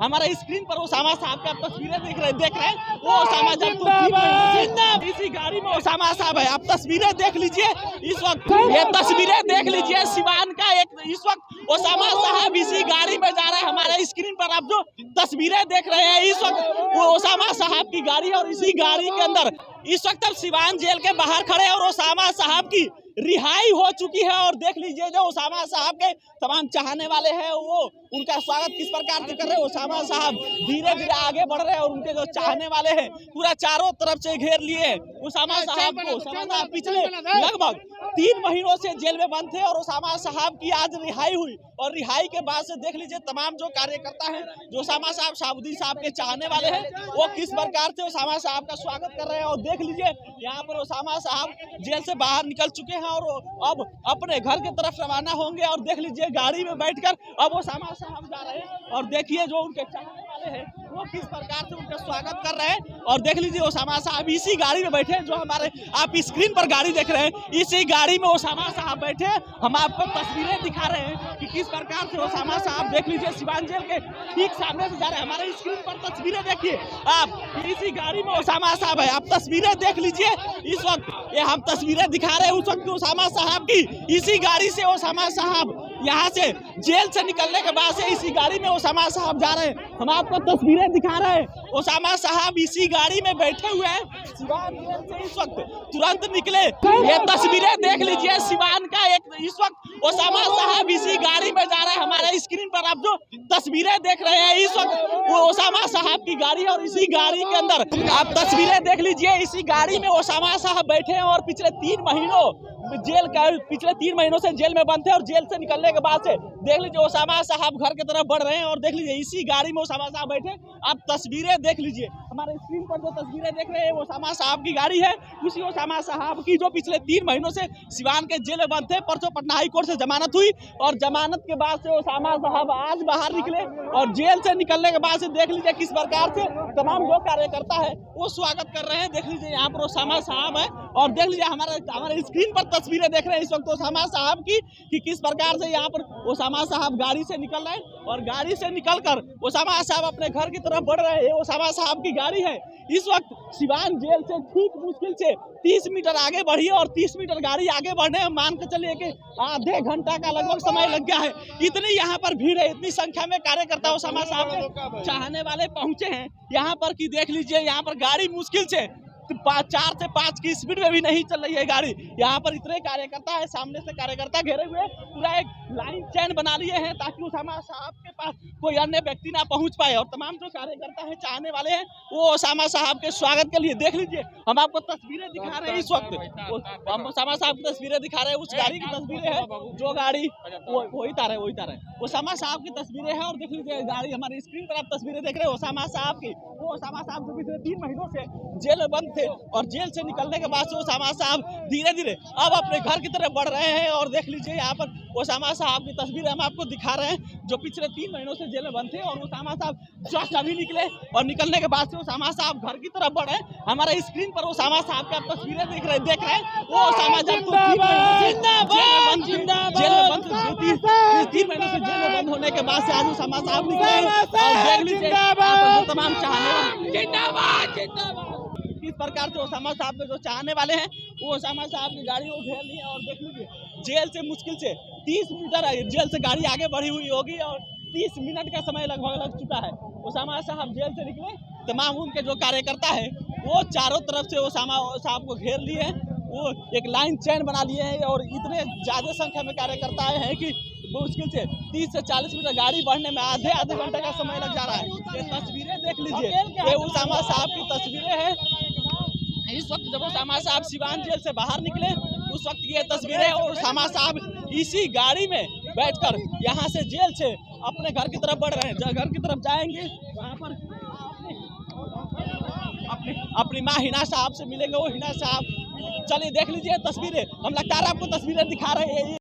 हमारे स्क्रीन पर ओसामा साहब की आप तस्वीरें देख रहे हैं। वो ओसामा जब इसी गाड़ी में ओसामा साहब है, आप तस्वीरें देख लीजिए इस वक्त, ये तस्वीरें देख लीजिए सिवान का एक इस वक्त ओसामा साहब इसी गाड़ी में जा रहे हैं। हमारे स्क्रीन पर आप जो तस्वीरें देख रहे हैं इस वक्त वो ओसामा साहब की गाड़ी है और इसी गाड़ी के अंदर इस वक्त अब सिवान जेल के बाहर खड़े हैं और ओसामा साहब की रिहाई हो चुकी है। और देख लीजिए जो ओसामा साहब के तमाम चाहने वाले हैं वो उनका स्वागत किस प्रकार से कर रहे हैं। ओसामा साहब धीरे धीरे आगे बढ़ रहे हैं और उनके जो चाहने वाले हैं पूरा चारों तरफ से घेर लिए ओसामा साहब को। ओसामा साहब पिछले लगभग 3 महीनों से जेल में बंद थे और ओसामा साहब की आज रिहाई हुई और रिहाई के बाद से देख लीजिए तमाम जो कार्यकर्ता हैं जो ओसामा साहब शाहबुद्दीन साहब के चाहने वाले हैं वो किस प्रकार से ओसामा साहब का स्वागत कर रहे हैं। और देख लीजिए यहाँ पर ओसामा साहब जेल से बाहर निकल चुके हैं और अब अपने घर की तरफ रवाना होंगे। और देख लीजिए गाड़ी में बैठकर अब ओसामा साहब जा रहे हैं और देखिए जो उनके चाहने वाले हैं वो किस प्रकार से उनका स्वागत कर रहे हैं। और देख लीजिए ओसामा साहब इसी गाड़ी में बैठे हैं जो हमारे आप स्क्रीन पर गाड़ी देख रहे हैं, इसी गाड़ी में ओसामा साहब बैठे हैं। हम आपको तस्वीरें दिखा रहे हैं कि किस प्रकार से ओसामा साहब देख लीजिए सिवान जेल के ठीक सामने से जा रहे हैं। हमारे स्क्रीन पर तस्वीरें देखिए आप, इसी गाड़ी में ओसामा साहब है, आप तस्वीरें देख लीजिए इस वक्त। ये हम तस्वीरें दिखा रहे हैं उस वक्त ओसामा साहब की, इसी गाड़ी से ओसामा साहब यहाँ से जेल से निकलने के बाद से इसी गाड़ी में ओसामा साहब जा रहे हैं। हम आपको तस्वीरें दिखा रहे हैं, ओसामा साहब इसी गाड़ी में बैठे हुए हैं सिवान जेल से इस वक्त तुरंत निकले। ये तस्वीरें देख लीजिए सिवान का एक इस वक्त ओसामा साहब इसी गाड़ी में जा रहे हैं। हमारे स्क्रीन पर आप जो तस्वीरें देख रहे हैं इस वक्त वो ओसामा साहब की गाड़ी है और इसी गाड़ी के अंदर आप तस्वीरें देख लीजिए, इसी गाड़ी में ओसामा साहब बैठे हैं और पिछले 3 महीनों से जेल में बंद थे और जेल से निकलने के बाद से देख लीजिए ओसामा साहब घर की तरफ बढ़ रहे हैं। और देख लीजिए इसी गाड़ी में ओसामा साहब बैठे, आप तस्वीरें देख लीजिए। हमारे स्क्रीन पर जो तस्वीरें देख रहे हैं ओसामा साहब की गाड़ी है, उसी ओसामा साहब की जो पिछले 3 महीनों से सिवान के जेल में बंद थे। परसों पटना हाई कोर्ट से जमानत हुई और जमानत के बाद से ओसामा साहब आज बाहर निकले और जेल से निकलने के बाद से देख लीजिए किस प्रकार से तमाम जो कार्यकर्ता है वो स्वागत कर रहे हैं। देख लीजिए यहाँ पर ओसामा साहब है और देख लीजिए हमारे स्क्रीन पर तस्वीरें देख रहे हैं इस वक्त ओसामा साहब की कि किस प्रकार से यहाँ पर ओसामा साहब गाड़ी से निकल रहे हैं और गाड़ी से निकलकर ओसामा साहब अपने घर की तरफ बढ़ रहे हैं। ओसामा साहब की गाड़ी है इस वक्त सिवान जेल से ठीक मुश्किल से 30 मीटर आगे बढ़ी है और 30 मीटर गाड़ी आगे बढ़ने में मान के चलिए कि आधे घंटा का लगभग समय लग गया है। इतनी यहाँ पर भीड़ है, इतनी संख्या में कार्यकर्ता ओसामा साहब के चाहने वाले पहुंचे हैं यहाँ पर कि देख लीजिए यहाँ पर गाड़ी मुश्किल से 4 से 5 की स्पीड में भी नहीं चल रही है गाड़ी। यहाँ पर इतने कार्यकर्ता है, सामने से कार्यकर्ता घेरे हुए पूरा एक लाइन चैन बना लिए हैं ताकि ओसामा साहब के पास कोई अन्य व्यक्ति ना पहुंच पाए। और तमाम जो कार्यकर्ता हैं चाहने वाले हैं वो ओसामा साहब के स्वागत के लिए देख लीजिए हम आपको तस्वीरें दिखा रहे हैं इस वक्त। हम ओसामा साहब की तस्वीरें दिखा रहे हैं, उस गाड़ी की तस्वीरें हैं जो गाड़ी वही तार है ओसामा साहब की तस्वीरें हैं। और देख लीजिए गाड़ी हमारी स्क्रीन पर आप तस्वीरें देख रहे हैं ओसामा साहब की, वो ओसामा साहब जो पिछले 3 महीनों से जेल में बंद थे और जेल से निकलने के बाद से ओसामा साहब धीरे धीरे अब अपने घर की तरफ बढ़ रहे हैं। और देख लीजिए यहाँ पर ओसामा साहब की तस्वीर हम आपको दिखा रहे हैं जो पिछले 3 महीनों से जेल में बंद थे और ओसामा साहब जस्ट अभी निकले और निकलने के बाद से ओसामा साहब घर की तरफ बढ़े। हमारे स्क्रीन पर ओसामा साहब की आप तस्वीरें देख रहे हैं वो ओसामा जब 3 महीनों से जेल में बंद होने के बाद से आज ओसामा साहब निकले और देख लीजिए तमाम चाहने इस प्रकार से ओसामा साहब के जो चाहने वाले हैं वो ओसामा साहब की गाड़ी को घेर ली है। और देख लीजिए जेल से मुश्किल से 30 मीटर जेल से गाड़ी आगे बढ़ी हुई होगी और 30 मिनट का समय लगभग लग चुका है। ओसामा साहब जेल से निकले, तमाम उनके जो कार्यकर्ता है वो चारों तरफ से ओसामा साहब को घेर लिए हैं, वो एक लाइन चैन बना लिए हैं और इतने ज़्यादा संख्या में कार्यकर्ता हैं कि मुश्किल से 30 से 40 मीटर गाड़ी बढ़ने में आधे घंटे का समय लग जा रहा है। ये तस्वीरें देख लीजिए, ये ओसामा साहब की तस्वीरें हैं इस वक्त जब ओसामा साहब सिवान जेल से बाहर निकले उस वक्त ये तस्वीरें और ओसामा साहब इसी गाड़ी में बैठकर यहाँ से जेल से अपने घर की तरफ बढ़ रहे हैं। जब घर की तरफ जाएंगे वहाँ पर अपनी माँ हिना साहब से मिलेंगे, वो हिना साहब चलिए देख लीजिए तस्वीरें, हम लगातार आपको तस्वीरें दिखा रहे हैं।